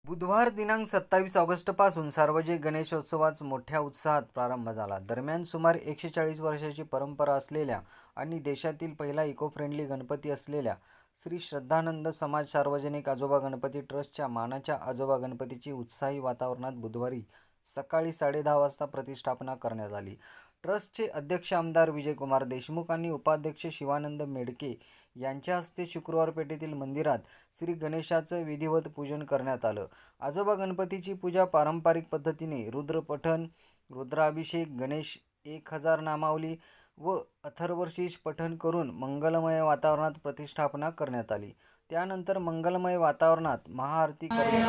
बुधवार दिनांक 27 ऑगस्टपासून सार्वजनिक गणेशोत्सवाचा मोठ्या उत्साहात प्रारंभ झाला. दरम्यान सुमारे 140 वर्षाची परंपरा असलेल्या आणि देशातील पहिला इको फ्रेंडली गणपती असलेल्या श्री श्रद्धानंद समाज सार्वजनिक आजोबा गणपती ट्रस्टच्या मानाच्या आजोबा गणपतीची उत्साही वातावरणात बुधवारी सकाळी 10:30 वाजता प्रतिष्ठापना करण्यात आली. ट्रस्टचे अध्यक्ष आमदार विजयकुमार देशमुख आणि उपाध्यक्ष शिवानंद मेडके यांच्या हस्ते शुक्रवार पेठेतील मंदिरात श्री गणेशाचं विधिवत पूजन करण्यात आलं. आजोबा गणपतीची पूजा पारंपरिक पद्धतीने रुद्रपठण, रुद्राभिषेक, गणेश 1000 नामावली व अथर्वशीर्ष पठण करून मंगलमय वातावरणात प्रतिष्ठापना करण्यात आली. त्यानंतर मंगलमय वातावरणात महाआरती करण्यात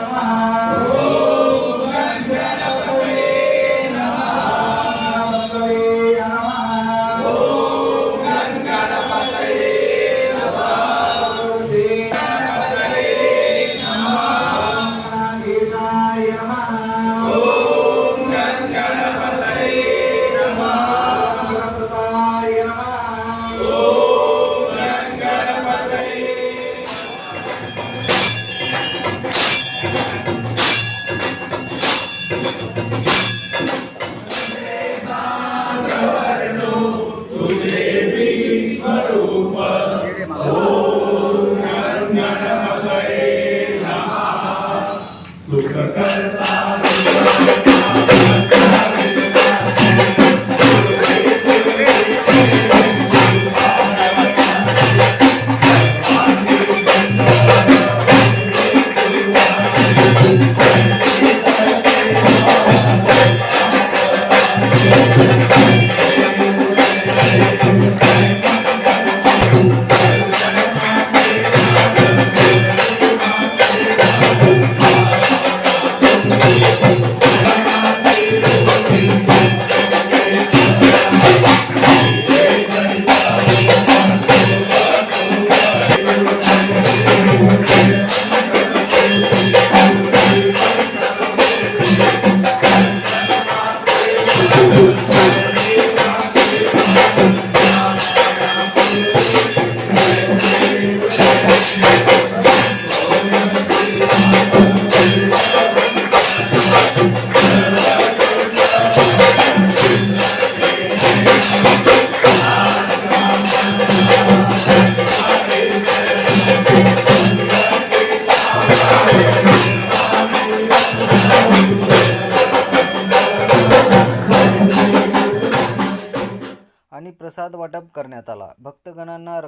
आणि प्रसाद वाटप करण्यात आला. भक्तगणांना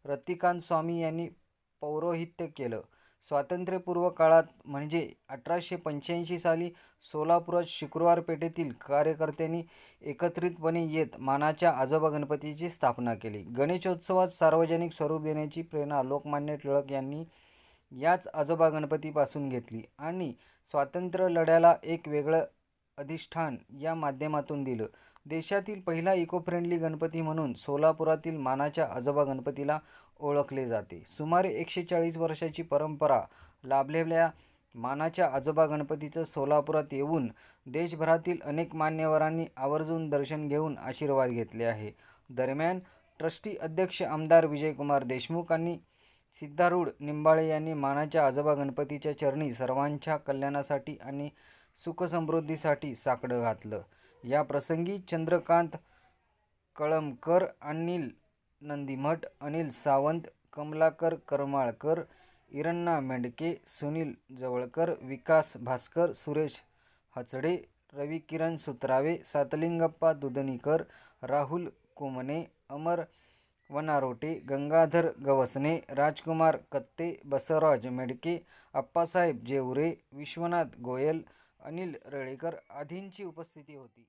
रतिकांत स्वामी यांनी पौरोहित्य केलं. स्वातंत्र्यपूर्व काळात म्हणजे 1885 साली सोलापुरात शुक्रवार पेठेतील कार्यकर्त्यांनी एकत्रितपणे येत मानाच्या आजोबा गणपतीची स्थापना केली. गणेशोत्सवात सार्वजनिक स्वरूप देण्याची प्रेरणा लोकमान्य टिळक यांनी याच आजोबा गणपतीपासून घेतली आणि स्वातंत्र्य लढ्याला एक वेगळं अधिष्ठान या माध्यमातून दिलं. देशातील पहिला इको फ्रेंडली गणपती म्हणून सोलापुरातील मानाच्या आजोबा गणपतीला ओळखले जाते. सुमारे 140 वर्षाची परंपरा लाभलेल्या मानाच्या आजोबा गणपतीचं सोलापुरात येऊन देशभरातील अनेक मान्यवरांनी आवर्जून दर्शन घेऊन आशीर्वाद घेतले आहे. दरम्यान ट्रस्टी अध्यक्ष आमदार विजयकुमार देशमुख आणि सिद्धारूढ निंबाळे यांनी मानाच्या आजोबा गणपतीच्या चरणी सर्वांच्या कल्याणासाठी आणि सुखसमृद्धीसाठी साकडं घातलं. या प्रसंगी चंद्रकांत कळमकर, अनिल नंदीमठ, अनिल सावंत, कमलाकर करमाळकर, इरण्णा मेंढके, सुनील जवळकर, विकास भास्कर, सुरेश हचडे, रविकिरण सुत्रावे, सातलिंगप्पा दुधनीकर, राहुल कुमणे, अमर वनारोटे, गंगाधर गवसने, राजकुमार कत्ते, बसवराज मेढके, अप्पासाहेब जेवरे, विश्वनाथ गोयल, अनिल रेळेकर आदींची उपस्थिती होती.